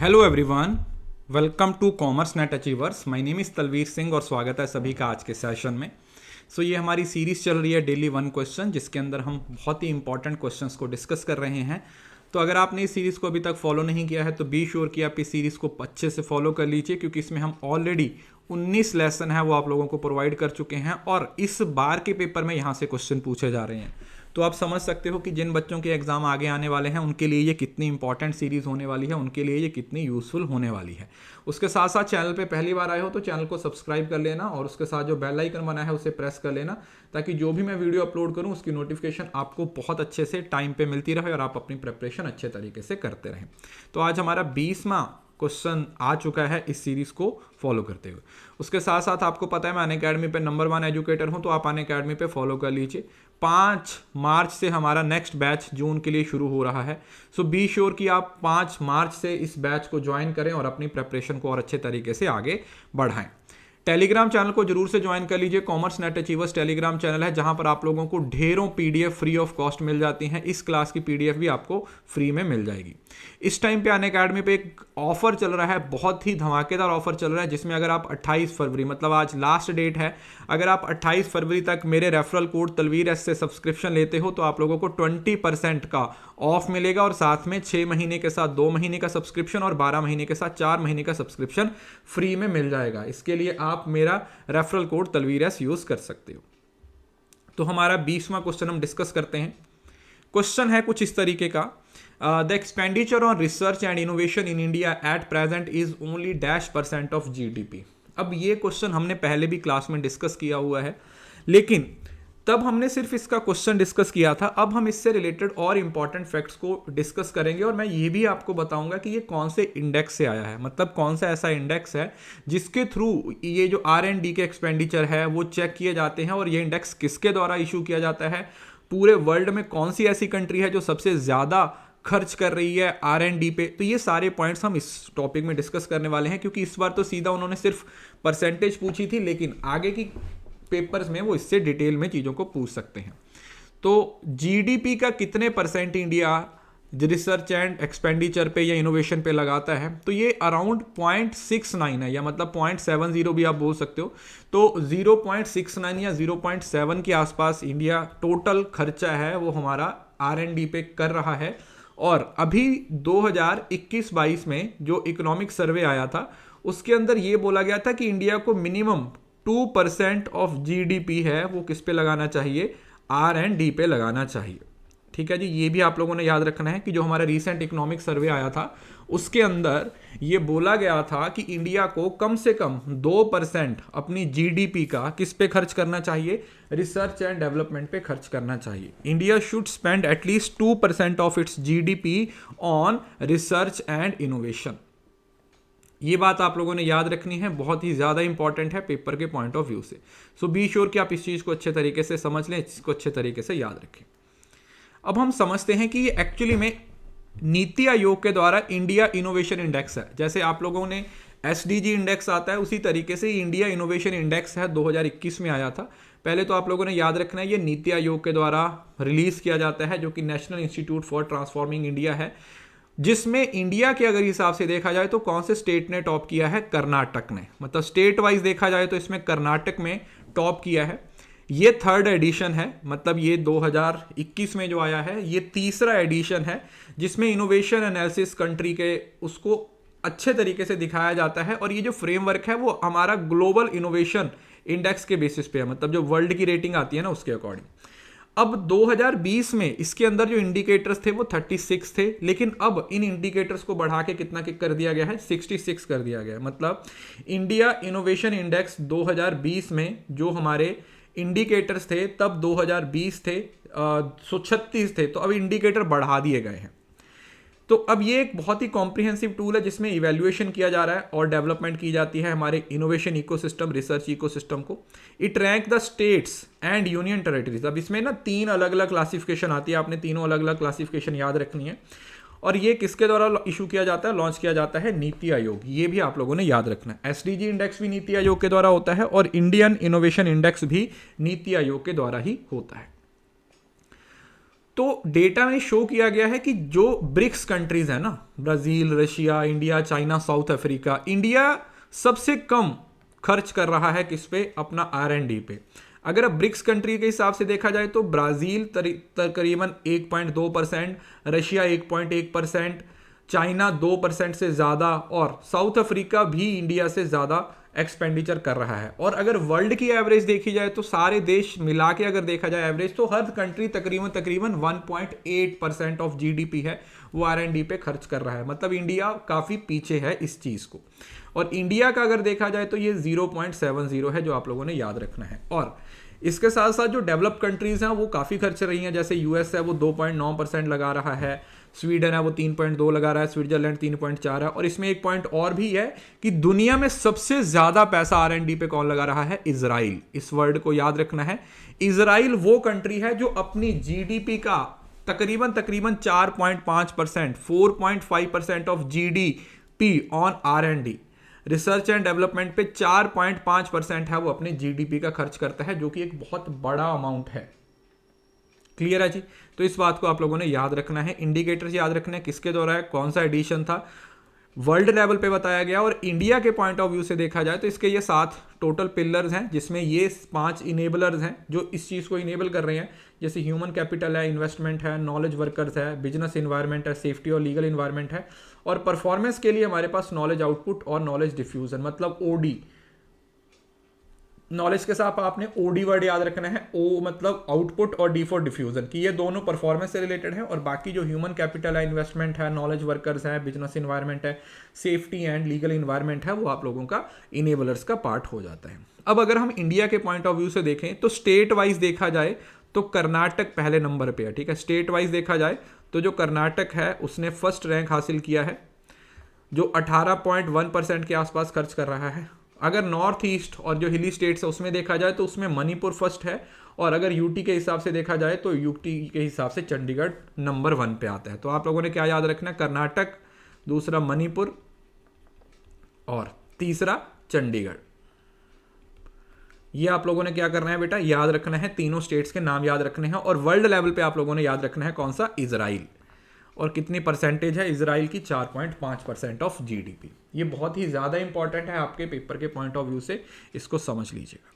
Hello everyone, welcome to commerce net achievers. My name is Talveer Singh और स्वागत है सभी का आज के सेशन में। ये हमारी सीरीज़ चल रही है डेली वन क्वेश्चन, जिसके अंदर हम बहुत ही इंपॉर्टेंट क्वेश्चंस को डिस्कस कर रहे हैं। तो अगर आपने इस सीरीज़ को अभी तक फॉलो नहीं किया है तो बी श्योर कि आप इस सीरीज़ को अच्छे से फॉलो कर लीजिए, क्योंकि इसमें हम ऑलरेडी 19 लेसन है वो आप लोगों को प्रोवाइड कर चुके हैं और इस बार के पेपर में यहाँ से क्वेश्चन पूछे जा रहे हैं। तो आप समझ सकते हो कि जिन बच्चों के एग्जाम आगे आने वाले हैं उनके लिए ये कितनी इंपॉर्टेंट सीरीज होने वाली है, उनके लिए ये कितनी यूजफुल होने वाली है। उसके साथ साथ चैनल पे पहली बार आए हो तो चैनल को सब्सक्राइब कर लेना और उसके साथ जो बेल आइकन बना है उसे प्रेस कर लेना, ताकि जो भी मैं वीडियो अपलोड करूं उसकी नोटिफिकेशन आपको बहुत अच्छे से टाइम पे मिलती रहे और आप अपनी प्रिपरेशन अच्छे तरीके से करते रहें। तो आज हमारा 20वां क्वेश्चन आ चुका है इस सीरीज को फॉलो करते हुए। उसके साथ साथ आपको पता है मैं अनअकैडमी पे नंबर 1 एजुकेटर हूं, तो आप अनअकैडमी पे फॉलो कर लीजिए। 5 मार्च से हमारा नेक्स्ट बैच जून के लिए शुरू हो रहा है। बी श्योर कि आप 5 मार्च से इस बैच को ज्वाइन करें और अपनी प्रिपरेशन को और अच्छे तरीके से आगे बढ़ाएं। टेलीग्राम चैनल को जरूर से ज्वाइन कर लीजिए। Commerce net achievers Telegram channel है, जहां पर आप लोगों को ढेरों पीडीएफ फ्री ऑफ कॉस्ट मिल जाती हैं। इस क्लास की पीडीएफ भी आपको फ्री में मिल जाएगी। इस टाइम पे अनअकैडमी पे एक ऑफर चल रहा है, बहुत ही धमाकेदार ऑफर चल रहा है, जिसमें अगर आप 28 फरवरी मतलब आज लास्ट डेट है, अगर आप 28 फरवरी तक मेरे रेफरल कोड तलवीर एस से सब्सक्रिप्शन लेते हो तो आप लोगों को 20% का ऑफ मिलेगा और साथ में 6 महीने के साथ 2 महीने का सब्सक्रिप्शन और 12 महीने के साथ 4 महीने का सब्सक्रिप्शन फ्री में मिल जाएगा। इसके लिए आप मेरा referral code Talveer S use कर सकते हो। तो हमारा 20वां क्वेश्चन हम डिस्कस करते हैं। क्वेश्चन है कुछ इस तरीके का, the expenditure on research and innovation in India at present is only -% of GDP. अब ये क्वेश्चन हमने पहले भी क्लास में डिस्कस किया हुआ है, लेकिन तब हमने सिर्फ इसका क्वेश्चन डिस्कस किया था। अब हम इससे रिलेटेड और इंपॉर्टेंट फैक्ट्स को डिस्कस करेंगे और मैं ये भी आपको बताऊंगा कि ये कौन से इंडेक्स से आया है, मतलब कौन सा ऐसा इंडेक्स है जिसके थ्रू ये जो R&D के एक्सपेंडिचर है वो चेक किए जाते हैं और ये इंडेक्स किसके द्वारा इशू किया जाता है। पूरे वर्ल्ड में कौन सी ऐसी कंट्री है जो सबसे ज़्यादा खर्च कर रही है R&D पे। तो ये सारे पॉइंट्स हम इस टॉपिक में डिस्कस करने वाले हैं, क्योंकि इस बार तो सीधा उन्होंने सिर्फ परसेंटेज पूछी थी, लेकिन आगे की पेपर्स में वो इससे डिटेल में चीज़ों को पूछ सकते हैं। तो जीडीपी का कितने percent India research and expenditure पे या इनोवेशन पे लगाता है, तो ये अराउंड 0.69 है, या मतलब 0.70 भी आप बोल सकते हो। तो 0.69 या 0.7 के आसपास इंडिया टोटल खर्चा है वो हमारा R&D पे कर रहा है। और अभी 2021-22 में जो इकोनॉमिक सर्वे आया था उसके अंदर ये बोला गया था कि इंडिया को मिनिमम 2% ऑफ जीडीपी है वो किस पे लगाना चाहिए, R&D पे लगाना चाहिए। ठीक है जी, ये भी आप लोगों ने याद रखना है कि जो हमारा रीसेंट इकोनॉमिक सर्वे आया था उसके अंदर ये बोला गया था कि इंडिया को कम से कम 2% अपनी जीडीपी का किस पे खर्च करना चाहिए, रिसर्च एंड डेवलपमेंट पे खर्च करना चाहिए। India should spend at least 2% of its GDP on research and innovation. ये बात आप लोगों ने याद रखनी है, बहुत ही ज़्यादा इंपॉर्टेंट है पेपर के पॉइंट ऑफ व्यू से। बी श्योर कि आप इस चीज़ को अच्छे तरीके से समझ लें, इसको अच्छे तरीके से याद रखें। अब हम समझते हैं कि ये एक्चुअली में नीति आयोग के द्वारा इंडिया इनोवेशन इंडेक्स है। जैसे आप लोगों ने SDG इंडेक्स आता है, उसी तरीके से इंडिया इनोवेशन इंडेक्स है, 2021 में आया था। पहले तो आप लोगों ने याद रखना है ये नीति आयोग के द्वारा रिलीज किया जाता है, जो कि national institute for transforming India है, जिसमें इंडिया के अगर हिसाब से देखा जाए तो कौन से स्टेट ने टॉप किया है, कर्नाटक ने। मतलब स्टेट वाइज देखा जाए तो इसमें कर्नाटक में टॉप किया है। ये 3rd एडिशन है, मतलब ये 2021 में जो आया है ये 3रा एडिशन है, जिसमें इनोवेशन एनालिसिस कंट्री के उसको अच्छे तरीके से दिखाया जाता है। और ये जो फ्रेमवर्क है वो हमारा ग्लोबल इनोवेशन इंडेक्स के बेसिस पे है, मतलब जो वर्ल्ड की रेटिंग आती है ना उसके अकॉर्डिंग। अब 2020 में इसके अंदर जो इंडिकेटर्स थे वो 36 थे, लेकिन अब इन इंडिकेटर्स को बढ़ा के कितना कर दिया गया है, 66 कर दिया गया है। मतलब इंडिया इनोवेशन इंडेक्स 2020 में जो हमारे इंडिकेटर्स थे तब 2020 थे 136 थे, तो अब इंडिकेटर बढ़ा दिए गए हैं। तो अब ये एक बहुत ही कॉम्प्रिहेंसिव टूल है जिसमें इवैल्यूएशन किया जा रहा है और डेवलपमेंट की जाती है हमारे इनोवेशन इकोसिस्टम, रिसर्च इकोसिस्टम को। It rank the states and union territories. अब इसमें ना 3 अलग अलग क्लासिफिकेशन आती है, आपने तीनों अलग अलग क्लासिफिकेशन याद रखनी है। और ये किसके द्वारा इशू किया जाता है, लॉन्च किया जाता है, नीति आयोग। ये भी आप लोगों ने याद रखना है। SDG इंडेक्स भी नीति आयोग के द्वारा होता है और इंडियन इनोवेशन इंडेक्स भी नीति आयोग के द्वारा ही होता है। तो डेटा में शो किया गया है कि जो ब्रिक्स कंट्रीज है ना, Brazil, Russia, India, China, south Africa, India सबसे कम खर्च कर रहा है किस पे? अपना R&D पे। अगर अब ब्रिक्स कंट्री के हिसाब से देखा जाए तो ब्राजील तकरीबन 1.2%, रशिया 1.1%, चाइना 2% से ज़्यादा, और साउथ अफ्रीका भी इंडिया से ज़्यादा एक्सपेंडिचर कर रहा है। और अगर वर्ल्ड की एवरेज देखी जाए तो सारे देश मिला के अगर देखा जाए एवरेज, तो हर कंट्री तकरीबन 1.8% ऑफ GDP है वो R&D पे खर्च कर रहा है। मतलब इंडिया काफ़ी पीछे है इस चीज़ को। और इंडिया का अगर देखा जाए तो ये 0.70 है, जो आप लोगों ने याद रखना है। और इसके साथ साथ जो डेवलप कंट्रीज हैं वो काफ़ी खर्च रही हैं, जैसे US है वो 2.9% लगा रहा है, स्वीडन है वो 3.2 लगा रहा है, स्विट्जरलैंड 3.4 है। और इसमें एक पॉइंट और भी है कि दुनिया में सबसे ज़्यादा पैसा R&D पे कौन लगा रहा है? इजराइल। इस वर्ड को याद रखना है। इजराइल वो कंट्री है जो अपनी GDP का तकरीबन 4.5%, 4.5% of GDP on R&D, research and development पे 4.5% है वो अपने GDP का खर्च करता है, जो कि एक बहुत बड़ा अमाउंट है। क्लियर है जी? तो इस बात को आप लोगों ने याद रखना है। इंडिकेटर्स याद रखने हैं, किसके द्वारा है, कौन सा एडिशन था, वर्ल्ड लेवल पे बताया गया। और इंडिया के पॉइंट ऑफ व्यू से देखा जाए तो इसके ये 7 टोटल पिलर्स हैं, जिसमें ये 5 इनेबलर्स हैं जो इस चीज़ को इनेबल कर रहे हैं, जैसे ह्यूमन कैपिटल है, इन्वेस्टमेंट है, नॉलेज वर्कर्स है, बिजनेस इन्वायरमेंट है, सेफ्टी और लीगल इन्वायरमेंट है। और परफॉर्मेंस के लिए हमारे पास नॉलेज आउटपुट और नॉलेज डिफ्यूजन, मतलब OD। नॉलेज के साथ आपने OD वर्ड याद रखना है। O मतलब आउटपुट और D फॉर डिफ्यूजन, कि ये दोनों परफॉर्मेंस से रिलेटेड है। और बाकी जो ह्यूमन कैपिटल है, इन्वेस्टमेंट है, नॉलेज वर्कर्स है, बिजनेस इन्वायरमेंट है, सेफ्टी एंड लीगल इन्वायरमेंट है, वो आप लोगों का इनेबलर्स का पार्ट हो जाता है। अब अगर हम इंडिया के पॉइंट ऑफ व्यू से देखें तो स्टेट वाइज देखा जाए तो कर्नाटक पहले नंबर पे है। ठीक है, स्टेट वाइज देखा जाए तो जो कर्नाटक है उसने फर्स्ट रैंक हासिल किया है, जो 18.1% के आसपास खर्च कर रहा है। अगर नॉर्थ ईस्ट और जो हिली स्टेट्स है उसमें देखा जाए तो उसमें मणिपुर फर्स्ट है। और अगर यूटी के हिसाब से देखा जाए तो यूटी के हिसाब से चंडीगढ़ नंबर 1 पे आता है। तो आप लोगों ने क्या याद रखना है? कर्नाटक, दूसरा मणिपुर और तीसरा चंडीगढ़। ये आप लोगों ने क्या करना है बेटा? याद रखना है, तीनों स्टेट्स के नाम याद रखने हैं। और वर्ल्ड लेवल पे आप लोगों ने याद रखना है कौन सा? इजराइल। और कितनी परसेंटेज है इजराइल की? 4.5% ऑफ GDP। ये बहुत ही ज़्यादा इंपॉर्टेंट है आपके पेपर के पॉइंट ऑफ व्यू से, इसको समझ लीजिएगा।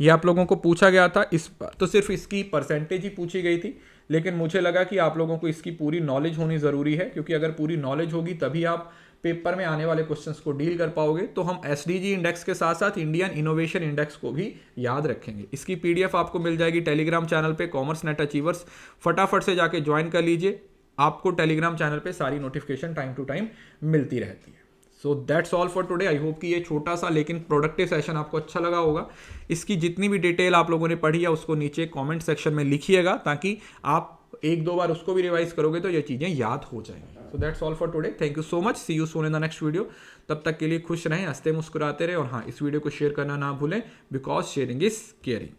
ये आप लोगों को पूछा गया था, इस बार तो सिर्फ इसकी परसेंटेज ही पूछी गई थी, लेकिन मुझे लगा कि आप लोगों को इसकी पूरी नॉलेज होनी ज़रूरी है, क्योंकि अगर पूरी नॉलेज होगी तभी आप पेपर में आने वाले क्वेश्चंस को डील कर पाओगे। तो हम SDG इंडेक्स के साथ साथ इंडियन इनोवेशन इंडेक्स को भी याद रखेंगे। इसकी PDF आपको मिल जाएगी टेलीग्राम चैनल पे, कॉमर्स नेट अचीवर्स। फटाफट से जाके ज्वाइन कर लीजिए, आपको टेलीग्राम चैनल पे सारी नोटिफिकेशन टाइम टू टाइम मिलती रहती है। सो that's all for today. I hope कि ये छोटा सा लेकिन प्रोडक्टिव सेशन आपको अच्छा लगा होगा। इसकी जितनी भी डिटेल आप लोगों ने पढ़ी है उसको नीचे कमेंट सेक्शन में लिखिएगा, ताकि आप 1-2 बार उसको भी रिवाइज करोगे तो ये चीज़ें याद हो जाएंगी। So that's all for today. Thank you so much. See you soon in the next video. तब तक के लिए खुश रहें, हंसते मुस्कुराते रहें। और हाँ, इस वीडियो को शेयर करना ना भूलें, बिकॉज शेयरिंग इज केयरिंग।